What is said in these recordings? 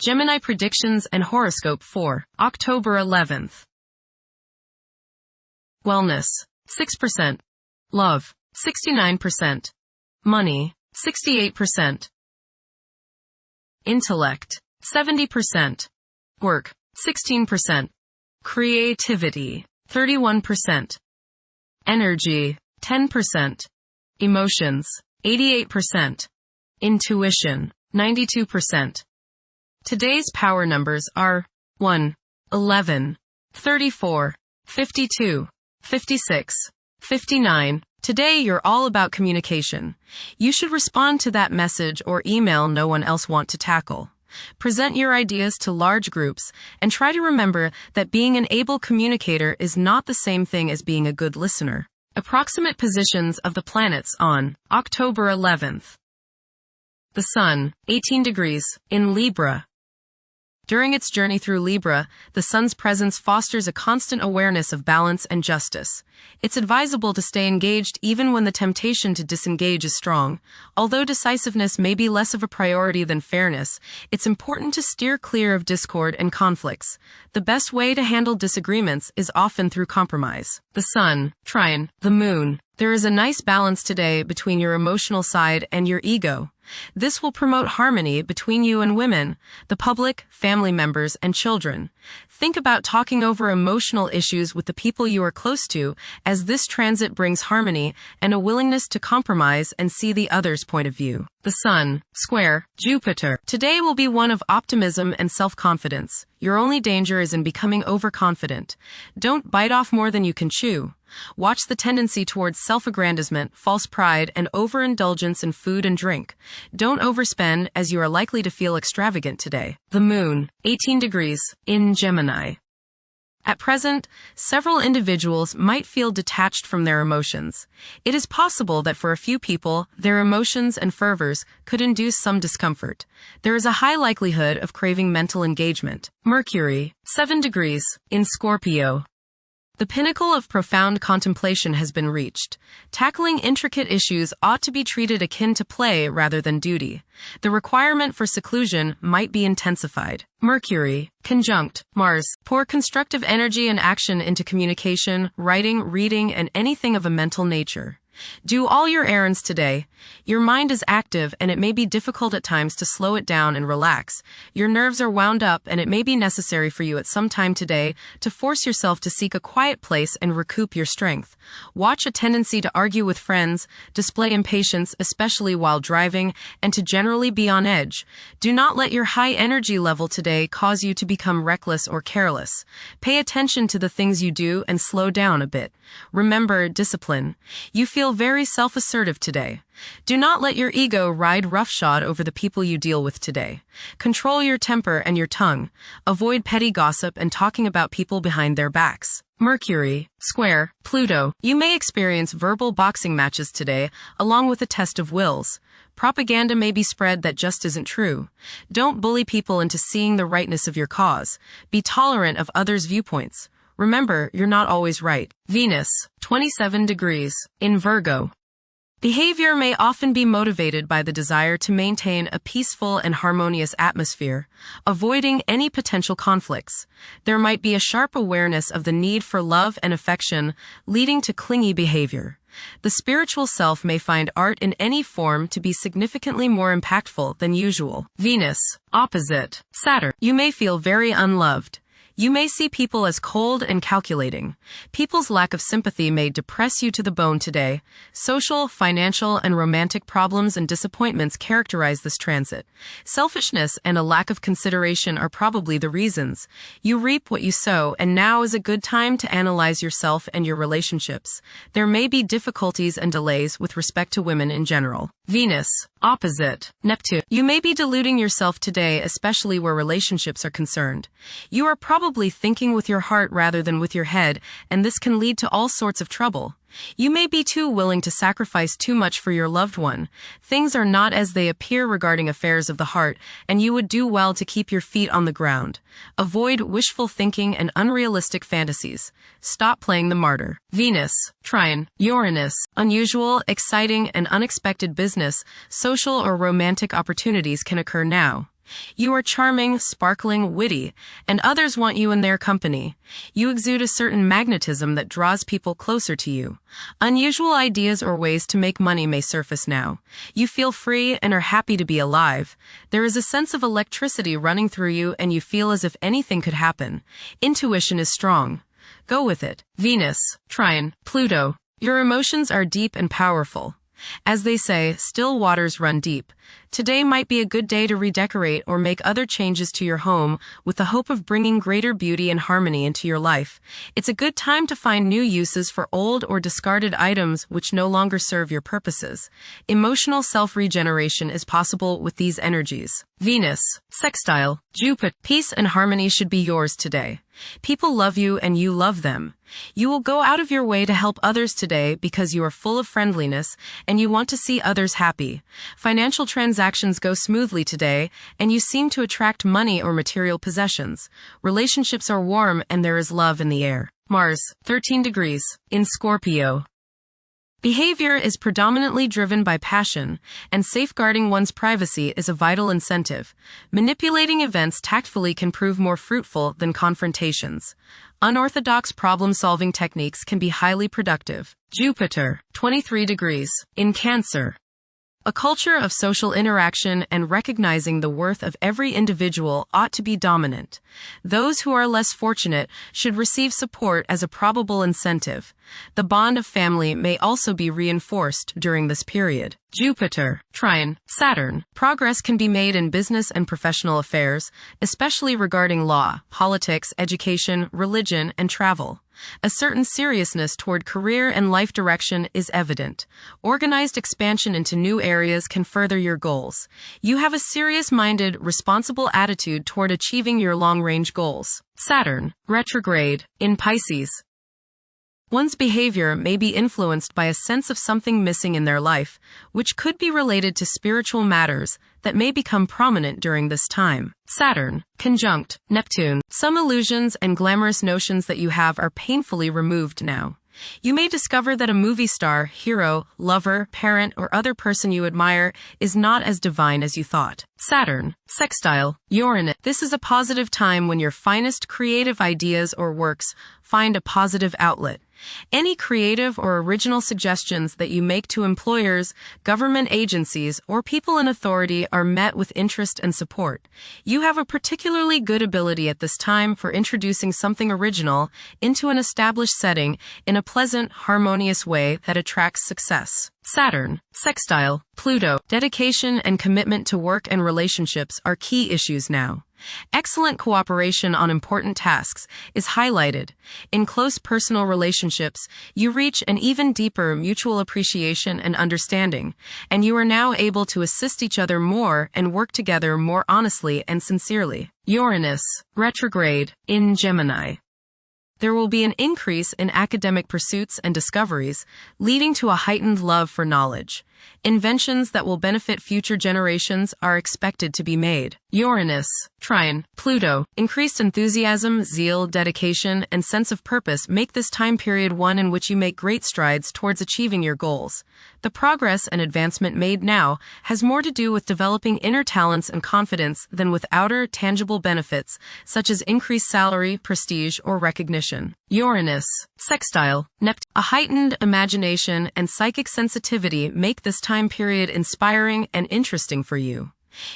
Gemini predictions and horoscope for October 11th. Wellness, 6%. Love, 69%. Money, 68%. Intellect, 70%. Work, 16%. Creativity, 31%. Energy, 10%. Emotions, 88%. Intuition, 92%. Today's power numbers are 1, 11, 34, 52, 56, 59. Today you're all about communication. You should respond to that message or email no one else wants to tackle. Present your ideas to large groups and try to remember that being an able communicator is not the same thing as being a good listener. Approximate positions of the planets on October 11th. The Sun, 18 degrees, in Libra. During its journey through Libra, the Sun's presence fosters a constant awareness of balance and justice. It's advisable to stay engaged even when the temptation to disengage is strong. Although decisiveness may be less of a priority than fairness, it's important to steer clear of discord and conflicts. The best way to handle disagreements is often through compromise. The Sun, trine, the Moon. There is a nice balance today between your emotional side and your ego. This will promote harmony between you and women, the public, family members, and children. Think about talking over emotional issues with the people you are close to, as this transit brings harmony and a willingness to compromise and see the other's point of view. The Sun, square, Jupiter. Today will be one of optimism and self-confidence. Your only danger is in becoming overconfident. Don't bite off more than you can chew. Watch the tendency towards self-aggrandizement, false pride, and overindulgence in food and drink. Don't overspend, as you are likely to feel extravagant today. The Moon, 18 degrees, in Gemini. At present, several individuals might feel detached from their emotions. It is possible that for a few people, their emotions and fervors could induce some discomfort. There is a high likelihood of craving mental engagement. Mercury, 7 degrees, in Scorpio. The pinnacle of profound contemplation has been reached. Tackling intricate issues ought to be treated akin to play rather than duty. The requirement for seclusion might be intensified. Mercury, conjunct Mars. Pour constructive energy and action into communication, writing, reading, and anything of a mental nature. Do all your errands today. Your mind is active and it may be difficult at times to slow it down and relax. Your nerves are wound up and it may be necessary for you at some time today to force yourself to seek a quiet place and recoup your strength. Watch a tendency to argue with friends, display impatience, especially while driving, and to generally be on edge. Do not let your high energy level today cause you to become reckless or careless. Pay attention to the things you do and slow down a bit. Remember discipline. You feel very self-assertive today. Do not let your ego ride roughshod over the people you deal with today. Control your temper and your tongue. Avoid petty gossip and talking about people behind their backs. Mercury, square, Pluto. You may experience verbal boxing matches today, along with a test of wills. Propaganda may be spread that just isn't true. Don't bully people into seeing the rightness of your cause. Be tolerant of others' viewpoints. Remember, you're not always right. Venus, 27 degrees, in Virgo. Behavior may often be motivated by the desire to maintain a peaceful and harmonious atmosphere, avoiding any potential conflicts. There might be a sharp awareness of the need for love and affection, leading to clingy behavior. The spiritual self may find art in any form to be significantly more impactful than usual. Venus, opposite Saturn. You may feel very unloved. You may see people as cold and calculating. People's lack of sympathy may depress you to the bone today. Social, financial, and romantic problems and disappointments characterize this transit. Selfishness and a lack of consideration are probably the reasons. You reap what you sow, and now is a good time to analyze yourself and your relationships. There may be difficulties and delays with respect to women in general. Venus, opposite Neptune. You may be deluding yourself today, especially where relationships are concerned. You are probably thinking with your heart rather than with your head, and this can lead to all sorts of trouble. You may be too willing to sacrifice too much for your loved one. Things are not as they appear regarding affairs of the heart, and you would do well to keep your feet on the ground. Avoid wishful thinking and unrealistic fantasies. Stop playing the martyr. Venus, trine, Uranus. Unusual, exciting, and unexpected business, social, or romantic opportunities can occur now. You are charming, sparkling, witty, and others want you in their company. You exude a certain magnetism that draws people closer to you. Unusual ideas or ways to make money may surface now. You feel free and are happy to be alive. There is a sense of electricity running through you and you feel as if anything could happen. Intuition is strong. Go with it. Venus, Trine, Pluto. Your emotions are deep and powerful. As they say, still waters run deep. Today might be a good day to redecorate or make other changes to your home with the hope of bringing greater beauty and harmony into your life. It's a good time to find new uses for old or discarded items which no longer serve your purposes. Emotional self-regeneration is possible with these energies. Venus, sextile, Jupiter. Peace and harmony should be yours today. People love you and you love them. You will go out of your way to help others today because you are full of friendliness and you want to see others happy. Financial transactions go smoothly today and you seem to attract money or material possessions. Relationships are warm and there is love in the air. Mars, 13 degrees, in Scorpio. Behavior is predominantly driven by passion, and safeguarding one's privacy is a vital incentive. Manipulating events tactfully can prove more fruitful than confrontations. Unorthodox problem-solving techniques can be highly productive. Jupiter, 23 degrees, in Cancer. A culture of social interaction and recognizing the worth of every individual ought to be dominant. Those who are less fortunate should receive support as a probable incentive. The bond of family may also be reinforced during this period. Jupiter, Trine, Saturn. Progress can be made in business and professional affairs, especially regarding law, politics, education, religion, and travel. A certain seriousness toward career and life direction is evident. Organized expansion into new areas can further your goals. You have a serious-minded, responsible attitude toward achieving your long-range goals. Saturn, retrograde, in Pisces. One's behavior may be influenced by a sense of something missing in their life, which could be related to spiritual matters that may become prominent during this time. Saturn, conjunct Neptune. Some illusions and glamorous notions that you have are painfully removed now. You may discover that a movie star, hero, lover, parent, or other person you admire is not as divine as you thought. Saturn, sextile, Uranus. This is a positive time when your finest creative ideas or works find a positive outlet. Any creative or original suggestions that you make to employers, government agencies, or people in authority are met with interest and support. You have a particularly good ability at this time for introducing something original into an established setting in a pleasant, harmonious way that attracts success. Saturn, sextile, Pluto. Dedication and commitment to work and relationships are key issues now. Excellent cooperation on important tasks is highlighted. In close personal relationships, you reach an even deeper mutual appreciation and understanding, and you are now able to assist each other more and work together more honestly and sincerely. Uranus, retrograde, in Gemini. There will be an increase in academic pursuits and discoveries, leading to a heightened love for knowledge. Inventions that will benefit future generations are expected to be made. Uranus, Trine, Pluto. Increased enthusiasm, zeal, dedication, and sense of purpose make this time period one in which you make great strides towards achieving your goals. The progress and advancement made now has more to do with developing inner talents and confidence than with outer, tangible benefits, such as increased salary, prestige, or recognition. Uranus, sextile, Neptune. A heightened imagination and psychic sensitivity make this time period inspiring and interesting for you.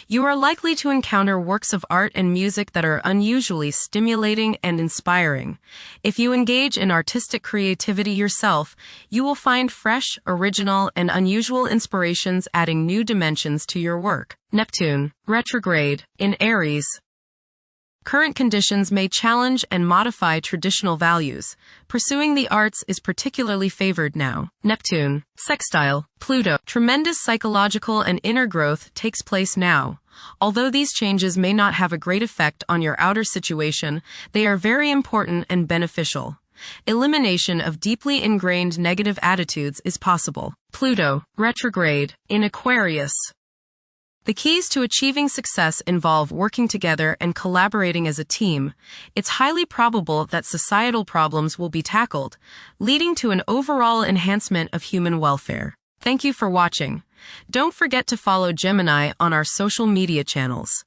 You are likely to encounter works of art and music that are unusually stimulating and inspiring. If you engage in artistic creativity yourself, you will find fresh, original, and unusual inspirations adding new dimensions to your work. Neptune, retrograde, in Aries. Current conditions may challenge and modify traditional values. Pursuing the arts is particularly favored now. Neptune, sextile, Pluto. Tremendous psychological and inner growth takes place now. Although these changes may not have a great effect on your outer situation, they are very important and beneficial. Elimination of deeply ingrained negative attitudes is possible. Pluto, retrograde, in Aquarius. The keys to achieving success involve working together and collaborating as a team. It's highly probable that societal problems will be tackled, leading to an overall enhancement of human welfare. Thank you for watching. Don't forget to follow Gemini on our social media channels.